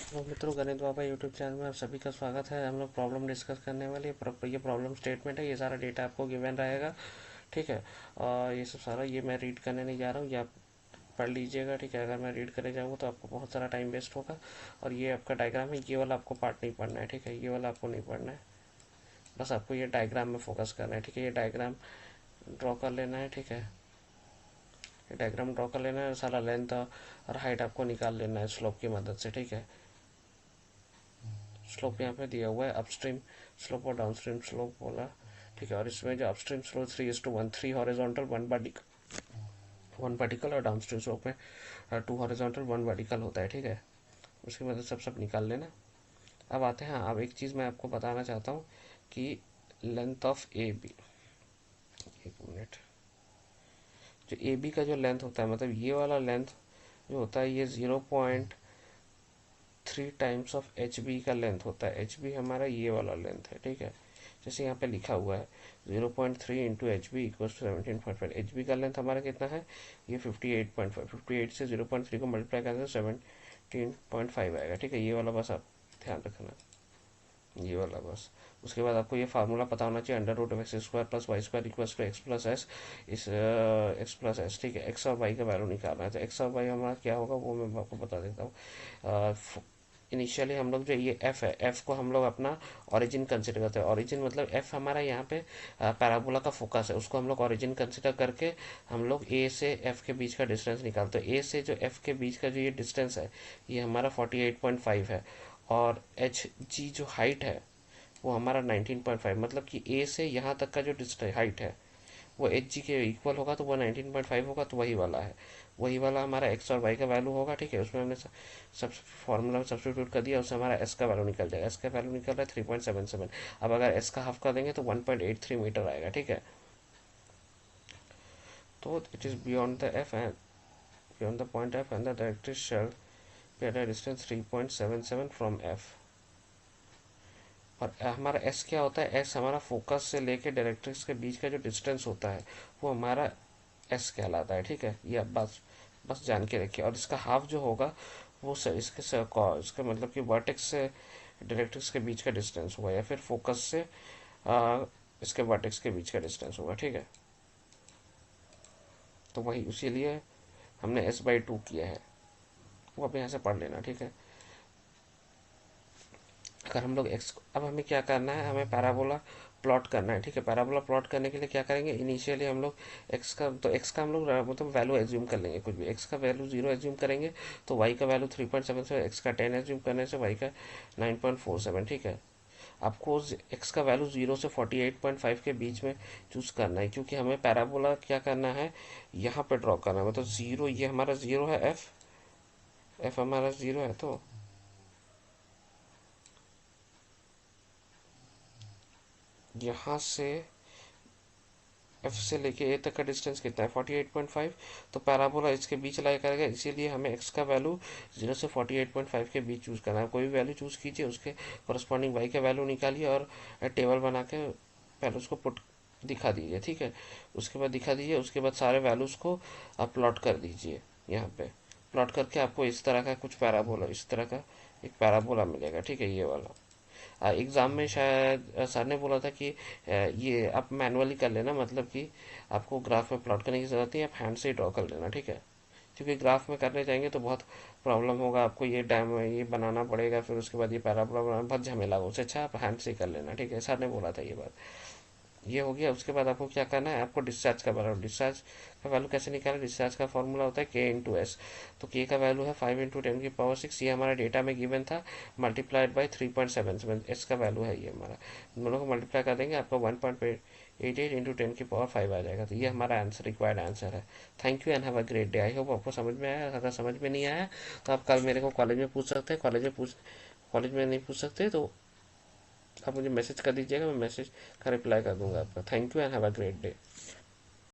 तो मित्रों, गणित बाबा यूट्यूब चैनल में आप सभी का स्वागत है। हम लोग प्रॉब्लम डिस्कस करने वाले ये प्रॉब्लम स्टेटमेंट है। ये सारा डेटा आपको गिवन रहेगा, ठीक है। और ये सब सारा ये मैं रीड करने नहीं जा रहा हूँ, ये आप पढ़ लीजिएगा, ठीक है। अगर मैं रीड करने जाऊँगा तो आपको बहुत सारा टाइम वेस्ट होगा। और ये आपका डायग्राम है, ये वाला आपको पार्ट नहीं पढ़ना है, ठीक है। ये वाला आपको नहीं पढ़ना है, बस आपको ये डायग्राम में फोकस करना है, ठीक है। ये डायग्राम ड्रॉ कर लेना है, ठीक है। ये डायग्राम ड्रॉ कर लेना है, सारा लेंथ और हाइट आपको निकाल लेना है स्लोप की मदद से, ठीक है। स्लोप यहाँ पे दिया हुआ है, अपस्ट्रीम स्लोप और डाउनस्ट्रीम स्लोप बोला, ठीक है। और इसमें जो अपस्ट्रीम स्लोप 3:1, 3 हॉरिजॉन्टल 1 वर्टिकल और डाउनस्ट्रीम स्लोप में 2 हॉरिजॉन्टल 1 वर्टिकल होता है, ठीक है। उसकी मदद से सब निकाल लेना। अब आते हैं, अब एक चीज़ मैं आपको बताना चाहता हूँ कि लेंथ ऑफ ए बी, एक मिनट, जो ए बी का जो लेंथ होता है, मतलब ये वाला लेंथ जो होता है, ये 0.3 टाइम्स ऑफ एच बी का लेंथ होता है। एच बी हमारा ये वाला लेंथ है, ठीक है। जैसे यहाँ पे लिखा हुआ है 0.3 into H B equal to 17.5। H B का लेंथ हमारा कितना है, ये 58.5। 58 से 0.3 को मल्टीप्लाई करने से 17.5 आएगा, ठीक है। ये वाला बस आप ध्यान रखना, ये वाला बस। उसके बाद आपको ये फार्मूला पता होना चाहिए, under root of X square plus Y square equal to X plus S, इस एक्स प्लस एस, ठीक है। एक्स और वाई का वैल्यू निकालना है, तो एक्स और वाई हमारा क्या होगा वो मैं आपको बता देता हूँ। इनिशियली हम लोग जो ये एफ है, एफ को हम लोग अपना ओरिजिन कंसिडर करते हैं। ओरिजिन मतलब एफ हमारा यहाँ पे पैराबोला का फोकस है, उसको हम लोग ओरिजिन कंसिडर करके हम लोग ए से एफ के बीच का डिस्टेंस निकालते हैं। ए से जो एफ के बीच का जो ये डिस्टेंस है, ये हमारा 48.5 है। और एच जी जो हाइट है वो हमारा 19.5, मतलब कि ए से यहाँ तक का जो डिस्टेंस हाइट है वो एच जी के इक्वल होगा, तो वो 19.5 होगा, तो वही वाला है। वही वाला हमारा एक्स और वाई का वैल्यू होगा, ठीक है। उसमें हमने सब फॉर्मूला में सब्स्टिट्यूट कर दिया, उससे हमारा एस का वैल्यू निकल जाएगा। एस का वैल्यू निकल रहा है 3.77। अब अगर एस का हाफ कर देंगे तो 1.83 मीटर आएगा, ठीक है। तो it is beyond the F and beyond the point F and the directrix shall be at a distance 3.77 from F. और हमारा एस क्या होता है, एस हमारा फोकस से लेके डायरेक्ट्रिक्स के बीच का जो डिस्टेंस होता है वो हमारा एस कहलाता है, ठीक है। ये आप बस बस जान के रखिए। और इसका हाफ जो होगा वो इसके मतलब कि वर्टेक्स से डायरेक्ट्रिक्स के बीच का डिस्टेंस होगा, या फिर फोकस से इसके वर्टेक्स के बीच का डिस्टेंस होगा, ठीक है। तो वही इसीलिए हमने S/2 किया है, वो अब यहाँ से पढ़ लेना, ठीक है। अगर हम लोग एक्स, अब हमें क्या करना है, हमें पैराबोला प्लॉट करना है, ठीक है। पैराबोला प्लॉट करने के लिए क्या करेंगे, इनिशियली हम लोग एक्स का हम लोग मतलब वैल्यू एज्यूम कर लेंगे, कुछ भी। एक्स का वैल्यू 0 एज्यूम करेंगे तो वाई का वैल्यू 3.7 से एक्स का 10 एज्यूम करने से वाई का 9.47, ठीक है। आपको एक्स का वैल्यू 0 से 48.5 के बीच में चूज करना है, क्योंकि हमें पैराबोला क्या करना है, यहाँ पे ड्रॉ करना है। मतलब जीरो, ये हमारा जीरो है, एफ एफ हमारा जीरो है, तो यहाँ से एफ से लेके ए तक का डिस्टेंस कितना है, 48.5। तो पैराबोला इसके बीच लाई करेगा, इसीलिए हमें एक्स का वैल्यू 0 से 48.5 के बीच चूज करना है। कोई भी वैल्यू चूज कीजिए, उसके करस्पॉन्डिंग वाई का वैल्यू निकालिए और टेबल बना के पहले उसको पुट दिखा दीजिए, ठीक है। उसके बाद दिखा दीजिए, उसके बाद सारे वैल्यूज़ को आप प्लॉट कर दीजिए यहाँ पे। प्लॉट करके आपको इस तरह का कुछ पैराबोला, इस तरह का एक पैराबोला मिलेगा, ठीक है, ये वाला। एग्ज़ाम में शायद सर ने बोला था कि ये आप मैनुअली कर लेना, मतलब कि आपको ग्राफ में प्लॉट करने की ज़रूरत नहीं, आप हैंड से ही ड्रॉ कर लेना, ठीक है। क्योंकि ग्राफ में करने जाएंगे तो बहुत प्रॉब्लम होगा आपको, ये बनाना पड़ेगा, फिर उसके बाद ये पैराबोला बनाना बहुत झमेला होगा। उससे अच्छा आप हैंड से ही कर लेना, ठीक है। सर ने बोला था ये बात। ये हो गया। उसके बाद आपको क्या करना है, आपको डिस्चार्ज का वैल्यू, डिस्चार्ज का वैल्यू कैसे निकालें। डिस्चार्ज का फॉर्मूला होता है के इंटू एस। तो के का वैल्यू है 5 × 10⁶, ये हमारा डेटा में गिवन था, मल्टीप्लाइड बाई 3.77। एस का वैल्यू है ये हमारा, दोनों को मल्टीप्लाई कर देंगे, आपका 1.88 इंटू 10⁵ आ जाएगा। तो ये हमारा आंसर, रिक्वायर्ड आंसर है। Thank you and have a great day. I hope आपको समझ में आया। अगर समझ में नहीं आया तो आप कल मेरे को कॉलेज में पूछ सकते हैं, कॉलेज में नहीं पूछ सकते तो आप मुझे मैसेज कर दीजिएगा, मैं मैसेज का रिप्लाई कर दूंगा आपका। Thank you and have a great day.